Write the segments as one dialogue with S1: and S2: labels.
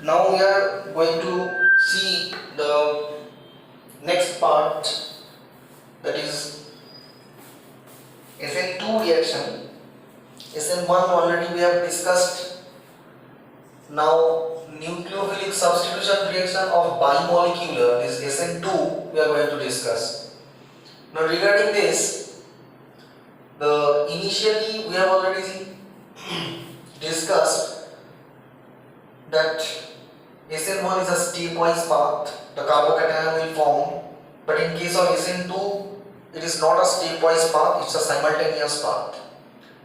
S1: Now we are going to see the next part, that is SN2 reaction. SN1 already we have discussed. Now nucleophilic substitution reaction of bimolecular, this SN2 we are going to discuss. Now regarding this, the initially we have already discussed that SN1 is a stepwise path, the carbocation will form, but in case of SN2 it is not a stepwise path, it's a simultaneous path.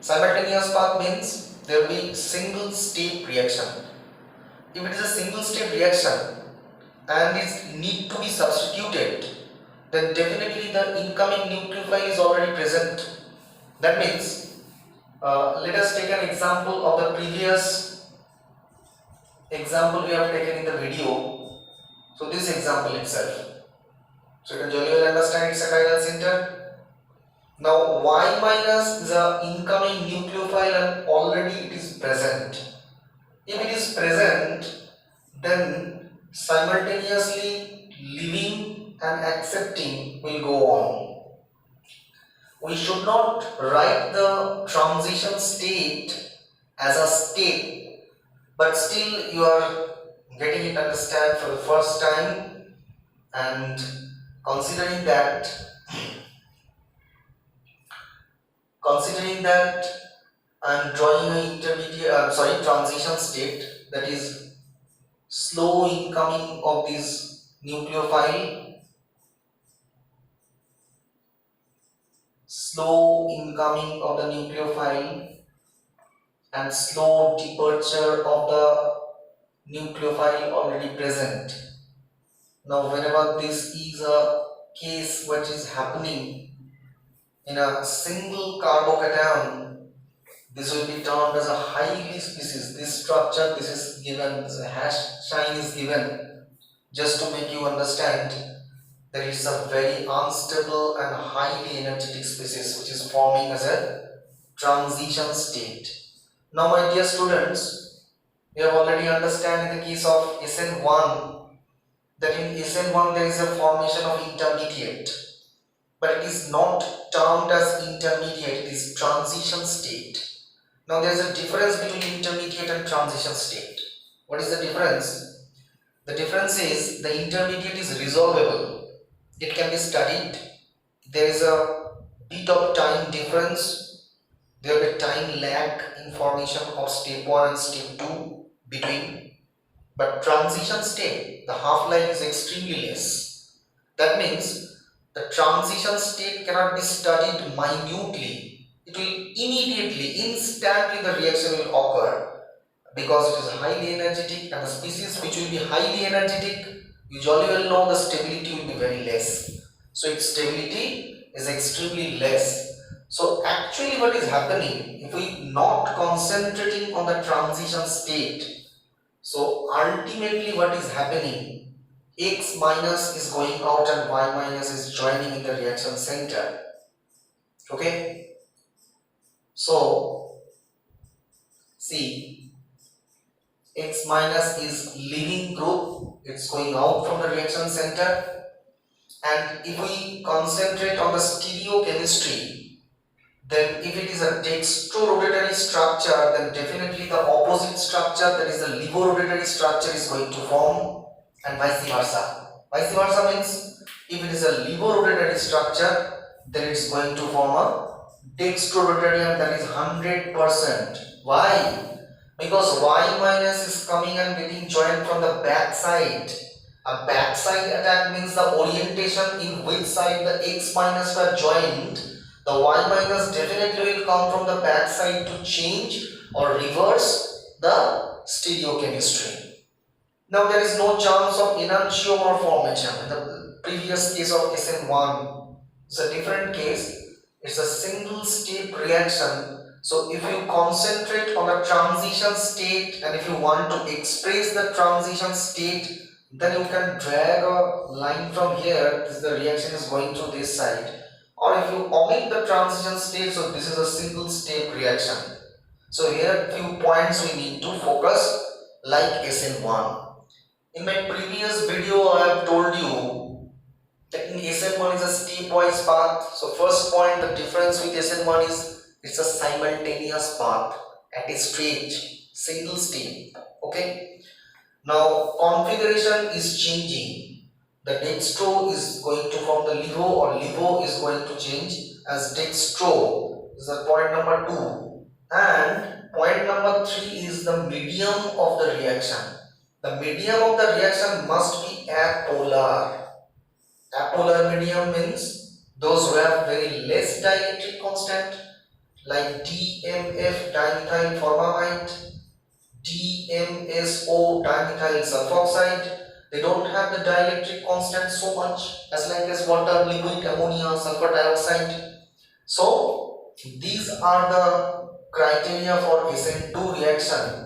S1: Simultaneous path means there will be single step reaction. If it is a single step reaction and it need to be substituted, then definitely the incoming nucleophile is already present. That means let us take an example of the previous example we have taken in the video. So this example itself, so you can jolly well understand it's a chiral center. Now Y minus is a incoming nucleophile and already it is present. If it is present, then simultaneously leaving and accepting will go on. We should not write the transition state as a state, but still you are getting it understand for the first time, and considering that I am drawing an transition state, that is slow incoming of this nucleophile, and slow departure of the nucleophile already present. Now whenever this is a case which is happening in a single carbocation, this will be termed as a highly species. This structure, this is given, this hash sign is given just to make you understand that it's a very unstable and highly energetic species which is forming as a transition state. Now my dear students, we have already understand in the case of SN1 that in SN1 there is a formation of intermediate, but it is not termed as intermediate, it is transition state. Now there is a difference between intermediate and transition state. What is the difference? The difference is the intermediate is resolvable. It can be studied. There is a bit of time difference. There will be time lag in formation of step 1 and step 2 between. But transition state, the half-life is extremely less. That means the transition state cannot be studied minutely. It will immediately, instantly the reaction will occur, because it is highly energetic, and the species which will be highly energetic, you jolly well know the stability will be very less. So its stability is extremely less. So actually what is happening, if we not concentrating on the transition state, so ultimately what is happening, X minus is going out and Y minus is joining in the reaction center. Okay. So see, X minus is leaving group, it's going out from the reaction center, and if we concentrate on the stereochemistry, then if it is a dextrorotatory structure, then definitely the opposite structure, that is the levorotatory structure, is going to form, and vice versa. Vice versa means if it is a levorotatory structure, then it is going to form a dextrorotatory, and that is 100%. Why? Because Y minus is coming and getting joined from the back side. A backside attack means the orientation in which side the X minus were joined. The Y minus definitely will come from the back side to change or reverse the stereochemistry. Now there is no chance of enantiomer formation. In the previous case of SN1, it's a different case. It's a single step reaction. So if you concentrate on the transition state, and if you want to express the transition state, then you can drag a line from here. This, the reaction is going through this side. Or if you omit the transition state, so this is a single step reaction. So here few points we need to focus, like SN1. In my previous video, I have told you that in SN1 is a stepwise path. So first point, the difference with SN1 is it's a simultaneous path at a stage, single step. Okay. Now configuration is changing. The dextro is going to form the levo, or levo is going to change as dextro. This is the point number 2. And point number 3 is the medium of the reaction. The medium of the reaction must be apolar. Apolar medium means those who have very less dielectric constant, like DMF dimethyl formamide, DMSO dimethyl sulfoxide. They don't have the dielectric constant so much as like as water, liquid, ammonia, sulfur dioxide. So these are the criteria for SN2 reaction.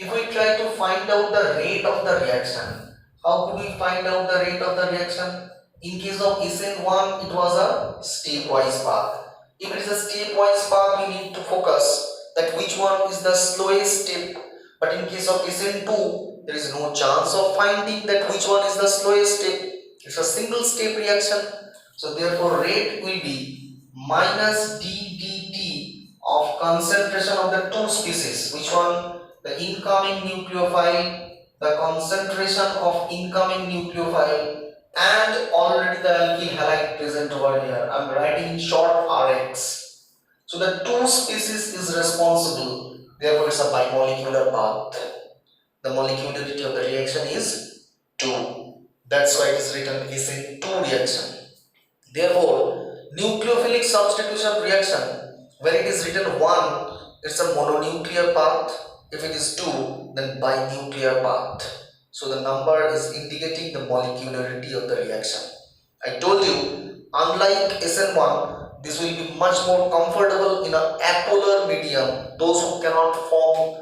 S1: If we try to find out the rate of the reaction, how could we find out the rate of the reaction? In case of SN1, it was a stepwise path. If it is a stepwise path, we need to focus that which one is the slowest step. But in case of SN2, there is no chance of finding that which one is the slowest step. It's a single step reaction. So therefore, rate will be minus ddt of concentration of the two species. Which one? The incoming nucleophile, the concentration of incoming nucleophile, and already the alkyl halide present over here. I am writing in short Rx. So the two species is responsible. Therefore, it's a bimolecular path. The molecularity of the reaction is 2. That's why it is written SN2 reaction. Therefore, nucleophilic substitution reaction, when it is written 1, it's a mononuclear path. If it is 2, then binuclear path. So the number is indicating the molecularity of the reaction. I told you, unlike SN1, this will be much more comfortable in an apolar medium. Those who cannot form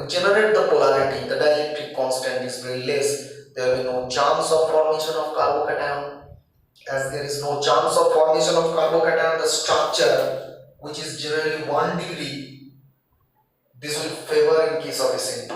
S1: generate the polarity, the dielectric constant is very less. There will be no chance of formation of carbocation. As there is no chance of formation of carbocation, the structure, which is generally 1 degree, this will favor in case of SN2.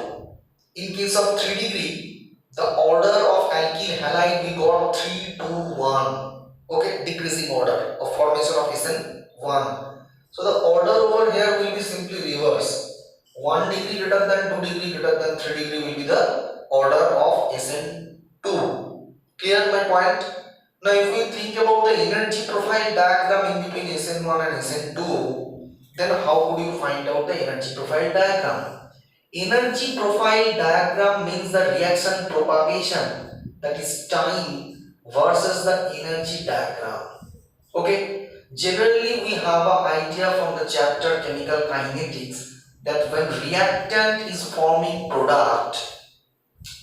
S1: In case of 3 degree, the order of alkyl halide we got 3 to 1. Okay, decreasing order of formation of SN1. So the order over here will be simply reverse. 1 degree greater than 2 degree greater than 3 degree will be the order of SN2. Clear my point? Now if we think about the energy profile diagram in between SN1 and SN2, then how could you find out the energy profile diagram? Energy profile diagram means the reaction propagation, that is time versus the energy diagram. Okay, generally we have an idea from the chapter chemical kinetics that when reactant is forming product,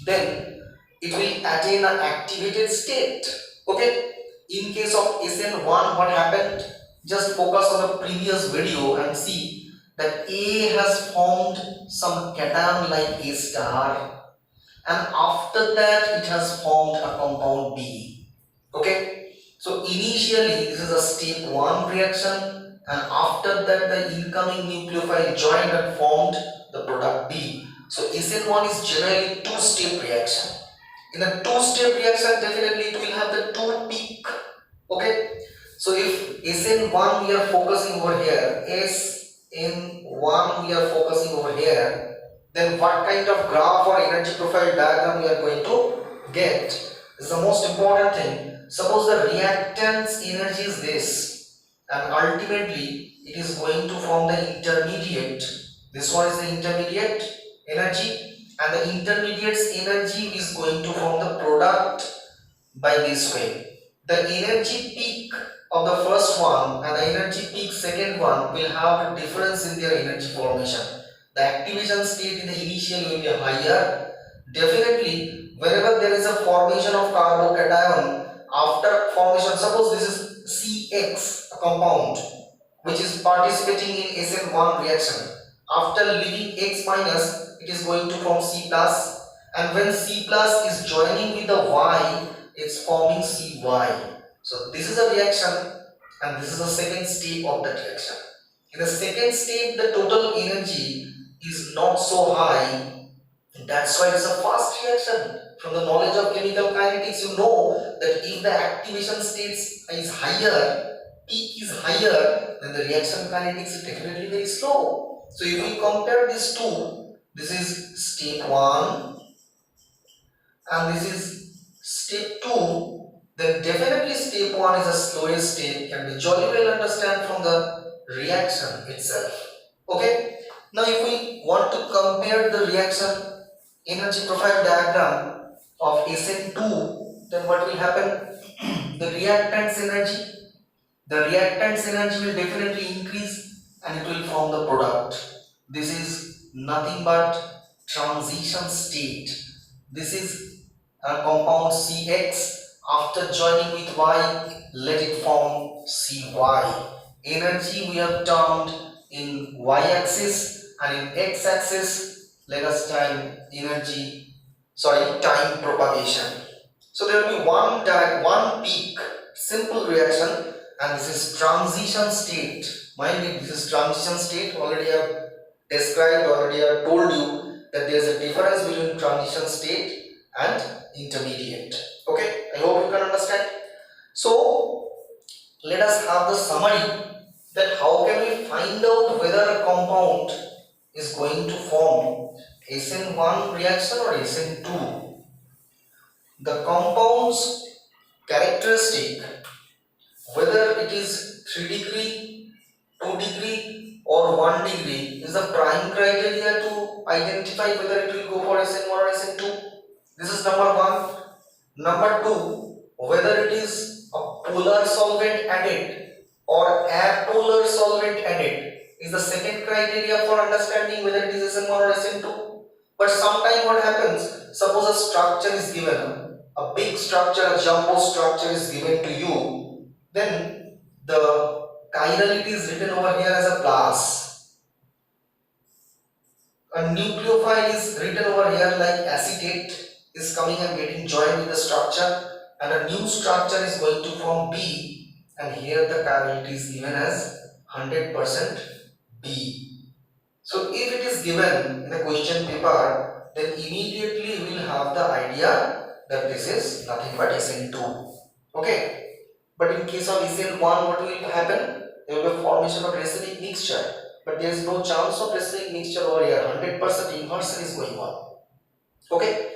S1: then it will attain an activated state. Okay, in case of SN1, what happened? Just focus on the previous video and see that A has formed some cation like A star, and after that it has formed a compound B. Okay, so initially this is a step 1 reaction, and after that the incoming nucleophile joined and formed the product B. So SN1 is generally 2-step reaction. In a 2-step reaction, definitely it will have the 2 peak. Okay, so if SN1 we are focusing over here, SN1 we are focusing over here, then what kind of graph or energy profile diagram we are going to get is the most important thing. Suppose the reactant's energy is this, and ultimately it is going to form the intermediate. This one is the intermediate energy, and the intermediate's energy is going to form the product by this way. The energy peak of the first one and the energy peak second one will have a difference in their energy formation. The activation state in the initial will be higher. Definitely, wherever there is a formation of carbocation, after formation, suppose this is CX, a compound which is participating in SN1 reaction. After leaving X minus, it is going to form C plus, and when C plus is joining with the Y, it's forming CY. So this is a reaction, and this is the second step of that reaction. In the second step, the total energy is not so high. That's why it's a fast reaction. From the knowledge of chemical kinetics, you know that if the activation states is higher, peak is higher, then the reaction kinetics is definitely very slow. So if we compare these two, this is step 1 and this is step 2, then definitely step 1 is the slowest step, can be jolly well understand from the reaction itself. Okay, now if we want to compare the reaction energy profile diagram of SN2, then what will happen? the reactants energy the reactants energy will definitely increase and it will form the product. This is nothing but transition state. This is a compound CX. After joining with Y, let it form CY. Energy we have termed in Y-axis and in X-axis, let us time energy, time propagation. So there will be one peak, simple reaction, and this is transition state. Mind it, this is transition state. Already I have described, already I have told you that there is a difference between transition state and intermediate. Okay, I hope you can understand. So let us have the summary that how can we find out whether a compound is going to form SN1 reaction or SN2. The compound's characteristic, whether it is 3 degree, 2 degree or 1 degree, is the prime criteria to identify whether it will go for SN1 or SN2. This is number 1. Number 2, whether it is a polar solvent added or apolar solvent added is the second criteria for understanding whether it is SN1 or SN2. But sometimes what happens, suppose a structure is given, a big structure, a jumbo structure is given to you, then the chirality is written over here as a plus. A nucleophile is written over here like acetate is coming and getting joined with the structure, and a new structure is going to form B, and here the chirality is given as 100% B. So if it is given in the question paper, then immediately we will have the idea that this is nothing but SN2. Okay. But in case of SN1, what will happen? There will be a formation of racemic mixture. But there is no chance of racemic mixture over here. 100% inversion is going on. Okay.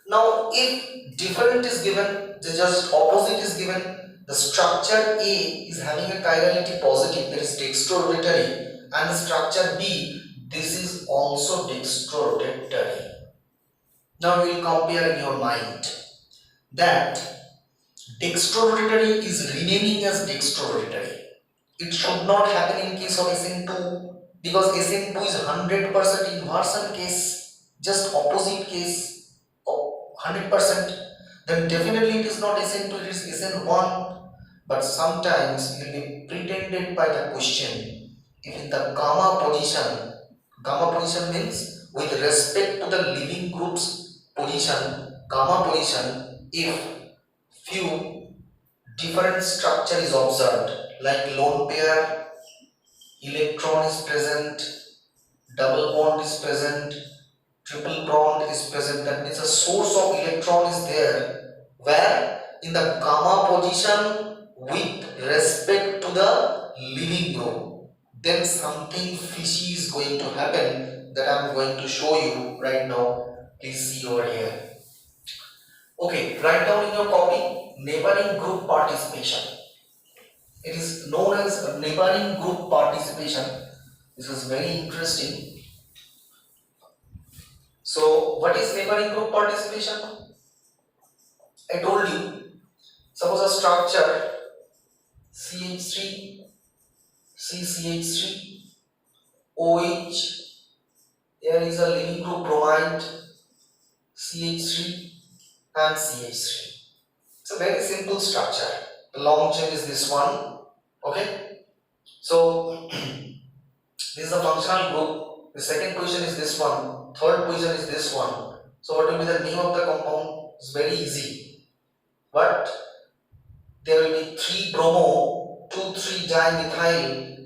S1: Now, if different is given, just opposite is given, the structure A is having a chirality positive, that is dextrorotatory, and the structure B, this is also dextrorotatory. Now we will compare in your mind that dextrorotatory is remaining as dextrorotatory. It should not happen in case of SN2 because SN2 is 100% inversion case, just opposite case of 100%. Then definitely it is not SN2, it is SN1. But sometimes it will be pretended by the question. If in the gamma position means with respect to the leaving group's position, gamma position, if few different structure is observed, like lone pair, electron is present, double bond is present, triple bond is present, that means a source of electron is there, where in the gamma position with respect to the leaving group, then something fishy is going to happen that I am going to show you right now. Please see over here. Okay, write down in your copy neighboring group participation. It is known as neighboring group participation. This is very interesting. So, what is neighboring group participation? I told you, suppose a structure CH3, CCH3, OH, there is a leaving group bromide, CH3 and CH3. It's a very simple structure. The long chain is this one. Okay. So this is a functional group. The second position is this one. Third position is this one. So what will be the name of the compound? It's very easy. But there will be 3 bromo, 2,3-dimethyl,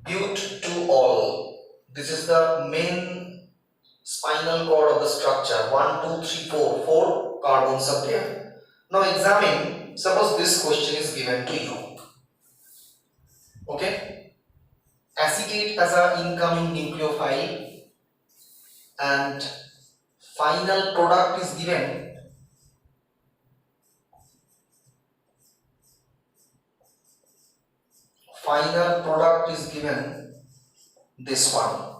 S1: but 2-ol. This is the main spinal cord of the structure. 1, 2, 3, 4. 4 carbons are there. Now examine, suppose this question is given to you. Okay. Acetate as an incoming nucleophile and final product is given. Final product is given this one.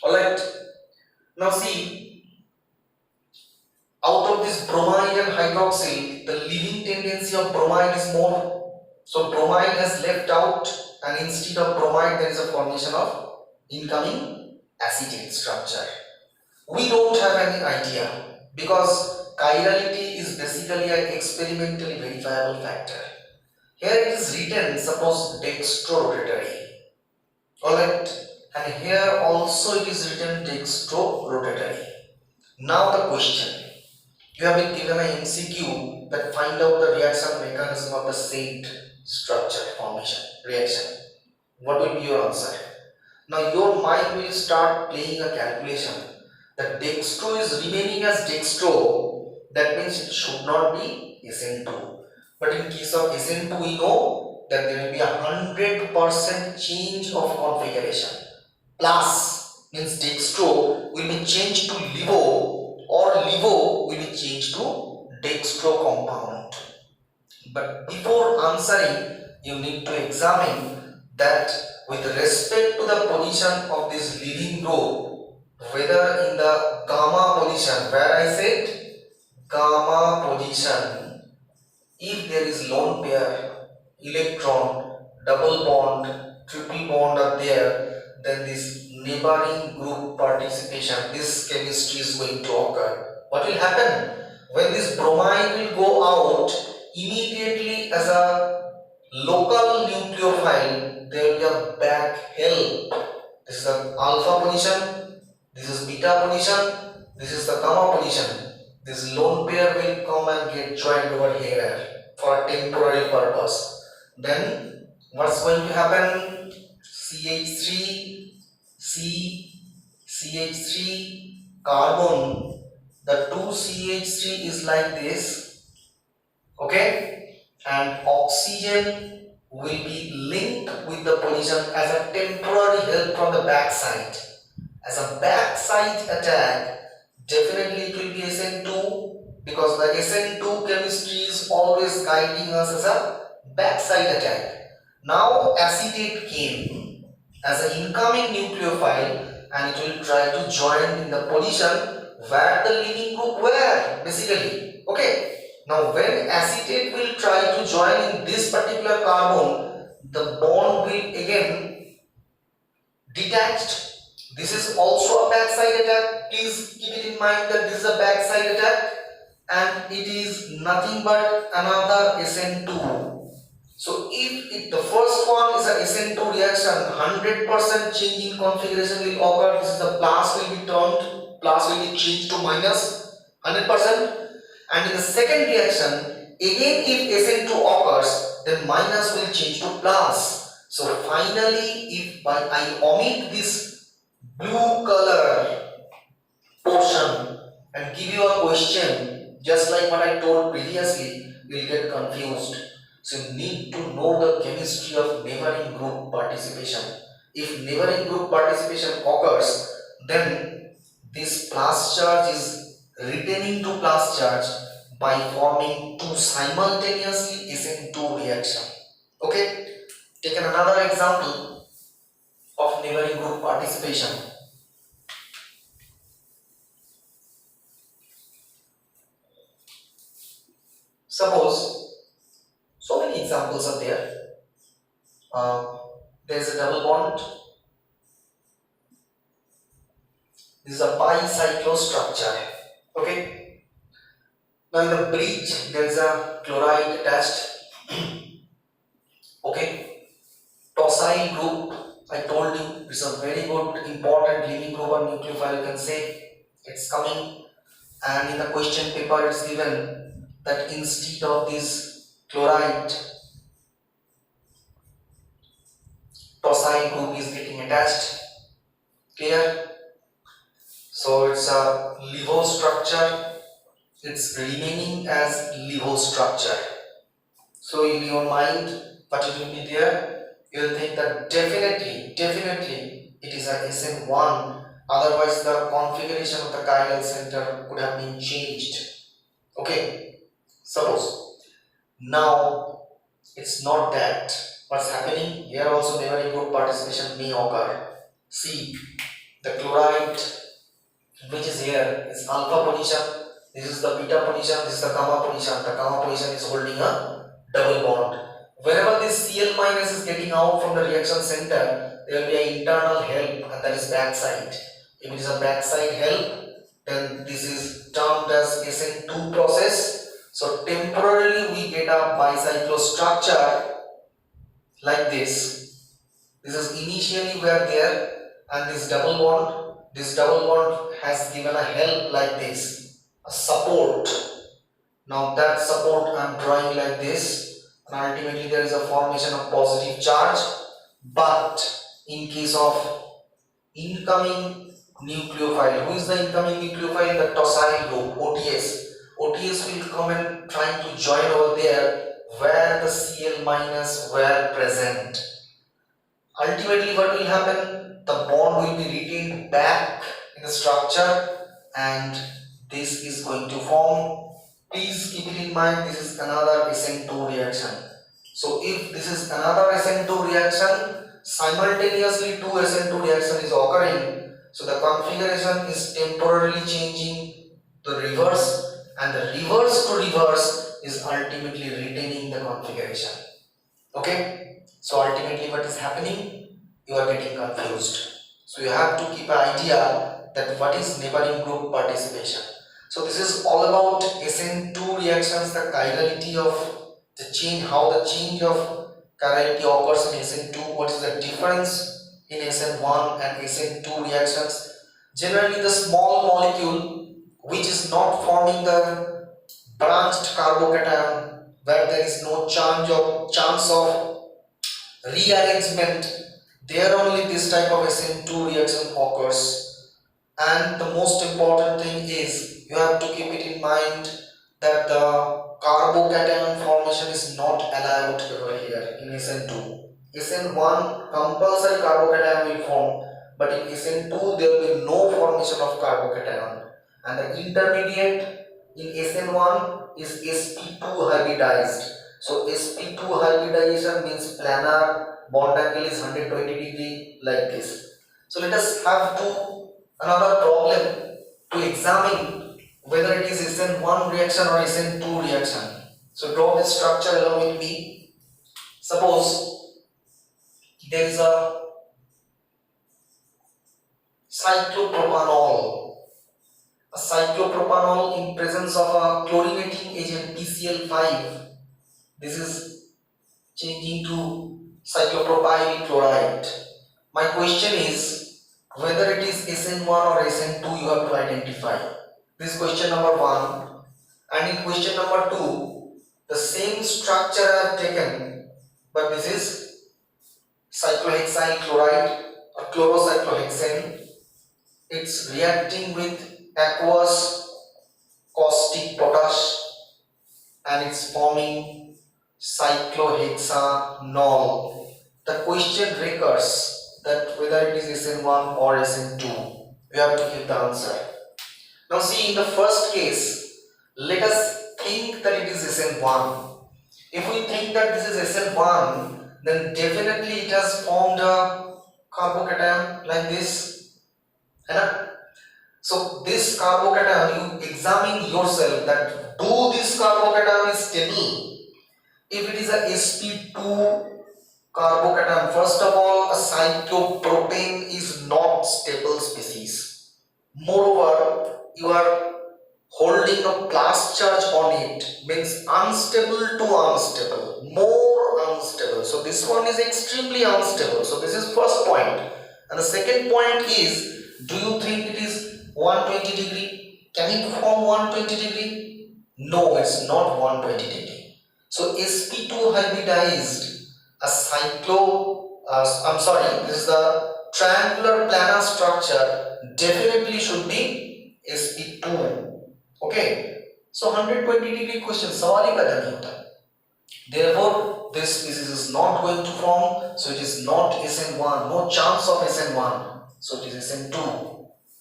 S1: Alright. Now see, out of this bromide and hydroxyl, the leaving tendency of bromide is more. So bromide has left out, and instead of bromide there is a formation of incoming acetate structure. We don't have any idea because chirality is basically an experimentally verifiable factor. Here it is written, suppose dextrorotatory. Alright, and here also it is written dextrorotatory. Now the question, you have been given an MCQ that find out the reaction mechanism of the said structure formation reaction. What will be your answer? Now your mind will start playing a calculation that dextro is remaining as dextro, that means it should not be SN2. But in case of SN2 we know that there will be 100% change of configuration. Plus means dextro will be changed to levo, or levo will be changed to dextro compound. But before answering, you need to examine that with respect to the position of this leading group, whether in the gamma position, where I said gamma position, if there is lone pair, electron, double bond, triple bond are there, then this neighboring group participation, this chemistry is going to occur. What will happen? When this bromide will go out, immediately as a local nucleophile, there will be a back help. This is the alpha position, this is beta position, this is the gamma position. This lone pair will come and get joined over here for a temporary purpose. Then what's going to happen? CH3, CH3, carbon. The 2CH3 is like this. Okay? And oxygen will be linked with the position as a temporary help from the back side. As a backside attack, definitely it will be SN2, because the SN2 chemistry is always guiding us as a backside attack. Now acetate came as an incoming nucleophile and it will try to join in the position where the leaving group were basically. Okay. Now when acetate will try to join in this particular carbon, the bond will again detached. This is also a backside attack. Please keep it in mind that this is a backside attack and it is nothing but another SN2. So if the first one is a SN2 reaction, 100% change in configuration will occur. This is the plus will be turned, plus will be changed to minus 100%. And in the second reaction, again if SN2 occurs, then minus will change to plus. So finally, if I omit this blue color portion and give you a question, just like what I told previously, you will get confused. So you need to know the chemistry of neighboring group participation. If neighboring group participation occurs, then this plus charge is retaining to plus charge by forming two simultaneously SN2 reaction. Okay, take another example of neighboring group participation. Suppose, so many examples are there. There is a double bond. This is a bicyclo structure. Okay. Now in the bridge there is a chloride attached. Okay. Tosyl group, I told you, it's a very good important leaving group or nucleophile, you can say. It's coming, and in the question paper it's given that instead of this chloride, tosyl group is getting attached. Clear? So it's a LIVO structure. It's remaining as LIVO structure. So in your mind, what it will be there? You will think that definitely it is a SN1. Otherwise, the configuration of the chiral center could have been changed. Okay, suppose now it's not that. What's happening here? Also, neighboring group participation may occur. See, the chloride which is here is alpha position. This is the beta position. This is the gamma position. The gamma position is holding a double bond. Whenever this Cl minus is getting out from the reaction center, there will be an internal help, and that is backside. If it is a backside help, then this is termed as SN2 process. So temporarily we get a bicyclo structure like this. This is initially were there, and this double bond has given a help like this, a support. Now that support I am drawing like this, and ultimately there is a formation of positive charge. But in case of incoming nucleophile, who is the incoming nucleophile? The tosyl group, OTS. OTS will come and trying to join over there where the Cl minus were present. Ultimately, what will happen? The bond will be retained back in the structure, and this is going to form. Please keep it in mind, this is another SN2 reaction. So if this is another SN2 reaction, simultaneously two SN2 reaction is occurring. So the configuration is temporarily changing the reverse, and the reverse to reverse is ultimately retaining the configuration. Okay, so ultimately what is happening? You are getting confused. So you have to keep an idea that what is neighboring group participation. So this is all about SN2 reactions, the chirality of the change, how the change of chirality occurs in SN2, what is the difference in SN1 and SN2 reactions. Generally the small molecule which is not forming the branched carbocation, where there is no chance of rearrangement, there only this type of SN2 reaction occurs. And the most important thing is you have to keep it in mind that the carbocation formation is not allowed over here in SN2. SN1 compulsory carbocation will form, but in SN2 there will be no formation of carbocation. And the intermediate in SN1 is sp2 hybridized. So sp2 hybridization means planar bond angle is 120 degree like this. So let us have another problem to examine whether it is SN1 reaction or SN2 reaction. So draw this structure along with me. Suppose there is a cyclopropanol. A cyclopropanol in presence of a chlorinating agent PCl5. This is changing to cyclopropyl chloride. My question is whether it is SN1 or SN2 you have to identify. This is question number 1. And in question number 2, the same structure I have taken, but this is cyclohexyl chloride or chlorocyclohexane. It's reacting with aqueous caustic potash and it's forming cyclohexanol. The question recurs that whether it is SN1 or SN2. We have to give the answer. Now see, in the first case, let us think that it is SN1. If we think that this is SN1, then definitely it has formed a carbocation like this. So this carbocation, you examine yourself that do this carbocation is stable. If it is a sp2 carbocation, first of all, a cyclopropane is not stable species. Moreover, you are holding a plus charge on it, means unstable to unstable, more unstable. So this one is extremely unstable. So this is first point. And the second point is, do you think it is 120 degree? Can it form 120 degree? No, it's not 120 degree. So sp2 hybridized a this is the triangular planar structure definitely should be sp2. Okay, so 120 degree question सवाल ही पैदा नहीं होता. Therefore, this species is not going to form, so it is not SN1, no chance of SN1, so it is SN2.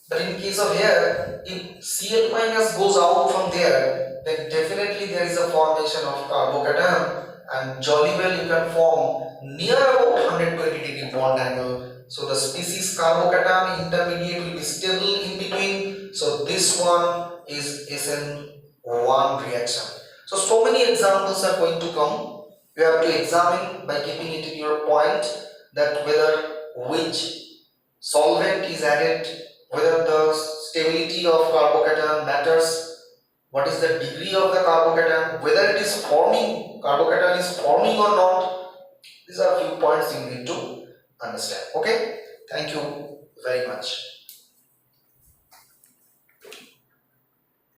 S1: But in case of here, if Cl minus goes out from there, then definitely there is a formation of carbocation, and jolly well you can form near about 120 degree bond angle. So the species carbocation intermediate will be stable in between. So this one is SN1 reaction. So many examples are going to come. You have to examine by keeping it in your point that whether which solvent is added, whether the stability of carbocation matters, what is the degree of the carbocation, whether it is forming, carbocation is forming or not. These are a few points you need to understand. Okay, thank you very much.